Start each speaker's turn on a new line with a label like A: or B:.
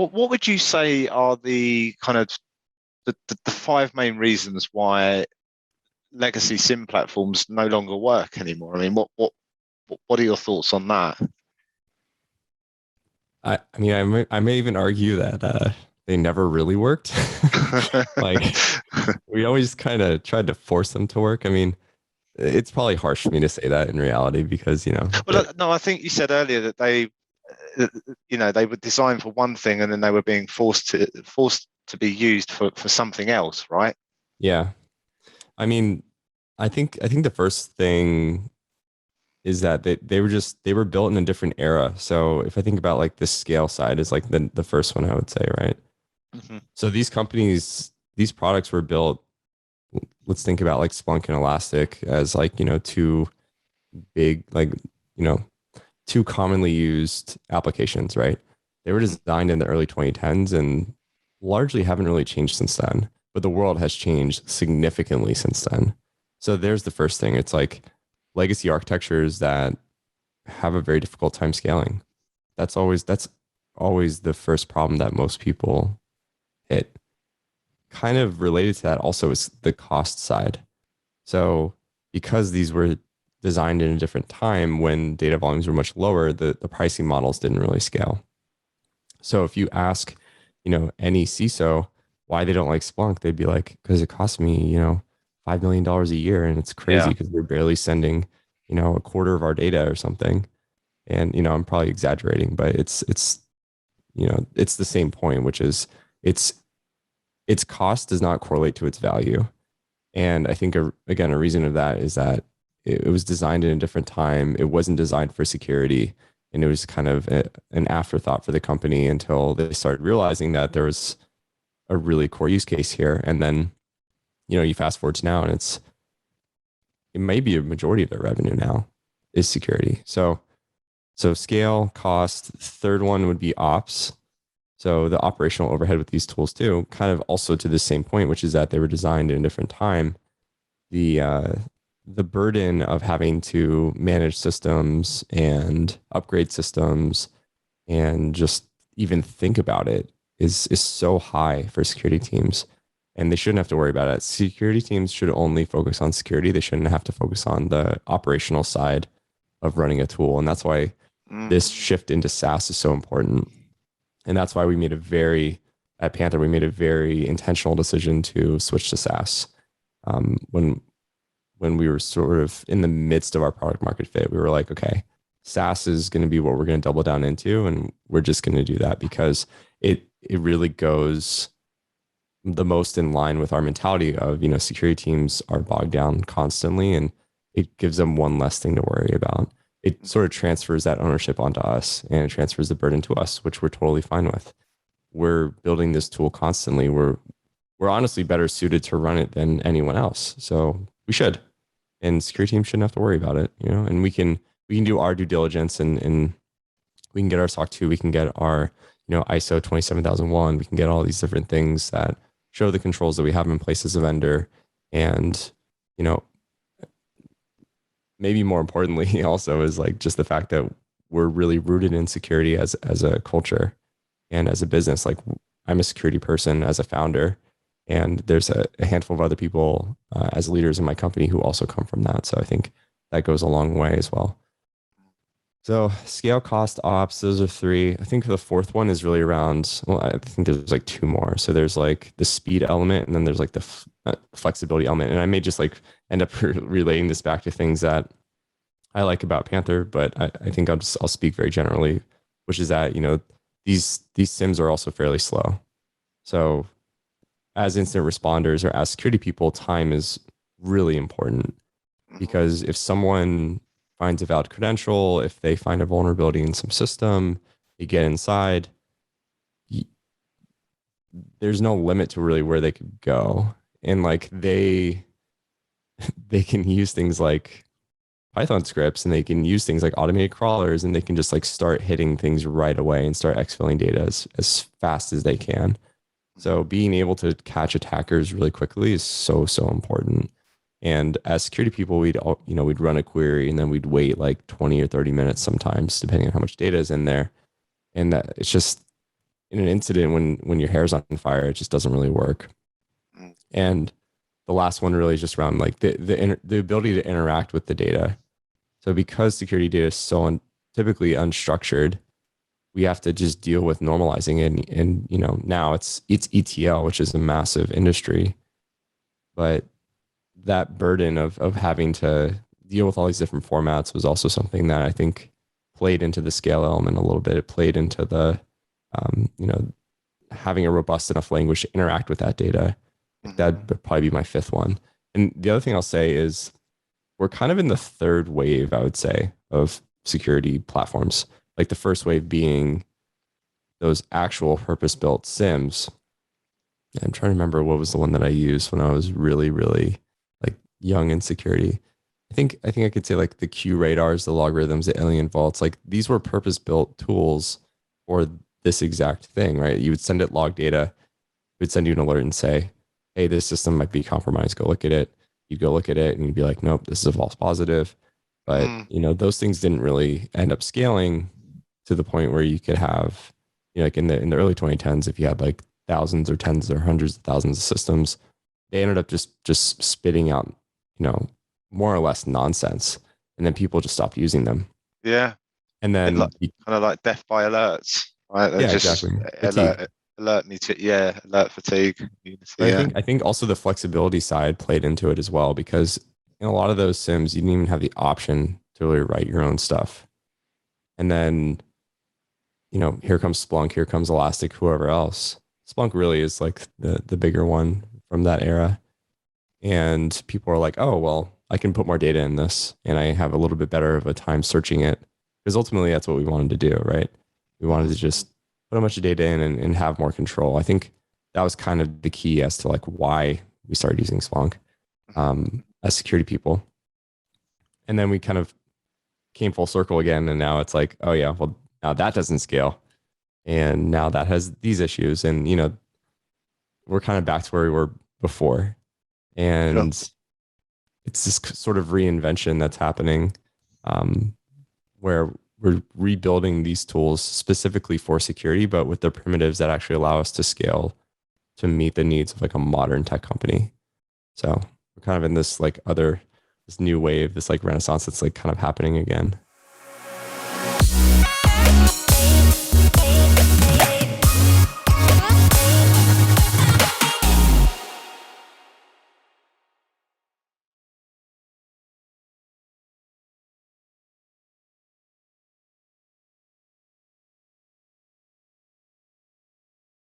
A: What would you say are the kind of the five main reasons why legacy SIM platforms no longer work anymore? I mean, what are your thoughts on that?
B: I may even argue that they never really worked. Like we always kind of tried to force them to work. I mean, it's probably harsh for me to say that in reality because,
A: Well, no, I think you said earlier that they were designed for one thing and then they were being forced to be used for something else, right?
B: yeah. I mean, I think the first thing is that they were built in a different era. So if I think about like the scale side is like the first one I would say, right?
A: Hmm.
B: So these companies, these products were built, let's think about like Splunk and Elastic as like, two big, like, you know, two commonly used applications, right? They were designed in the early 2010s and largely haven't really changed since then. But the world has changed significantly since then. So there's the first thing. It's like legacy architectures that have a very difficult time scaling. That's always the first problem that most people hit. Kind of related to that also is the cost side. So because these were designed in a different time when data volumes were much lower, the pricing models didn't really scale. So if you ask, any CISO why they don't like Splunk, they'd be like, because it costs me, $5 million a year. And it's crazy
A: Yeah.
B: because we're barely sending, a quarter of our data or something. And, I'm probably exaggerating, but it's the same point, which is it's its cost does not correlate to its value. And I think, again, a reason of that is that it was designed in a different time. It wasn't designed for security. And it was kind of an afterthought for the company until they started realizing that there was a really core use case here. And then, you fast forward to now and it may be a majority of their revenue now is security. So scale, cost. Third one would be ops. So the operational overhead with these tools too, kind of also to the same point, which is that they were designed in a different time. The uh, the burden of having to manage systems and upgrade systems and just even think about it is so high for security teams. And they shouldn't have to worry about it. Security teams should only focus on security. They shouldn't have to focus on the operational side of running a tool. And that's why
A: Mm.
B: this shift into SaaS is so important. And that's why at Panther, we made a very intentional decision to switch to SaaS. When we were sort of in the midst of our product market fit, we were like, okay, SaaS is going to be what we're going to double down into. And we're just going to do that because it really goes the most in line with our mentality of, security teams are bogged down constantly and it gives them one less thing to worry about. It sort of transfers that ownership onto us and it transfers the burden to us, which we're totally fine with. We're building this tool constantly. We're honestly better suited to run it than anyone else. So we should. And security teams shouldn't have to worry about it, and we can do our due diligence and we can get our SOC 2, we can get our, ISO 27001, we can get all these different things that show the controls that we have in place as a vendor. And, you know, maybe more importantly also is like just the fact that we're really rooted in security as a culture and as a business. Like I'm a security person as a founder, and there's a handful of other people as leaders in my company who also come from that. So I think that goes a long way as well. So scale, cost, ops, those are three. I think the fourth one is really around, well, I think there's like two more. So there's like the speed element and then there's like the flexibility element. And I may just like end up relating this back to things that I like about Panther, but I think I'll speak very generally, which is that, these SIMs are also fairly slow. So as incident responders or as security people, time is really important because if someone finds a valid credential, if they find a vulnerability in some system, they get inside, there's no limit to really where they could go. And like they can use things like Python scripts and they can use things like automated crawlers and they can just like start hitting things right away and start exfilling data as fast as they can. So being able to catch attackers really quickly is so, so important. And as security people, we'd run a query and then we'd wait like 20 or 30 minutes sometimes, depending on how much data is in there. And that it's just in an incident when your hair's on fire, it just doesn't really work.
A: Mm.
B: And the last one really is just around like the ability to interact with the data. So because security data is so typically unstructured, we have to just deal with normalizing it. And you know, now it's ETL, which is a massive industry, but that burden of having to deal with all these different formats was also something that I think played into the scale element a little bit. It played into the you know, having a robust enough language to interact with that data. That'd probably be my fifth one. And the other thing I'll say is we're kind of in the third wave, I would say, of security platforms. Like the first wave being those actual purpose-built SIEMs. I'm trying to remember what was the one that I used when I was really, really like young in security. I think I could say like the Q radars, the logarithms, the alien vaults. Like these were purpose-built tools for this exact thing, right? You would send it log data, it would send you an alert and say, hey, this system might be compromised. Go look at it. You'd go look at it and you'd be like, nope, this is a false positive. But you know, those things didn't really end up scaling to the point where you could have, you know, like in the early 2010s, if you had like thousands or tens or hundreds of thousands of systems, they ended up just spitting out, you know, more or less nonsense. And then people just stopped using them.
A: Yeah.
B: And then
A: Like, kind of like death by alerts, right? They
B: yeah,
A: just
B: exactly. Fatigue.
A: alert me to, yeah, alert fatigue.
B: But
A: Yeah.
B: I think also the flexibility side played into it as well, because in a lot of those SIMs, you didn't even have the option to really write your own stuff. And then, you know, here comes Splunk, here comes Elastic, whoever else. Splunk really is like the bigger one from that era. And people are like, oh, well, I can put more data in this and I have a little bit better of a time searching it. Because ultimately that's what we wanted to do, right? We wanted to just put a bunch of data in and have more control. I think that was kind of the key as to like why we started using Splunk as security people. And then we kind of came full circle again. And now it's like, oh yeah, well, now that doesn't scale. And now that has these issues. And, you know, we're kind of back to where we were before. And it's this sort of reinvention that's happening where we're rebuilding these tools specifically for security, but with the primitives that actually allow us to scale to meet the needs of like a modern tech company. So we're kind of in this like this new wave, this like renaissance that's like kind of happening again.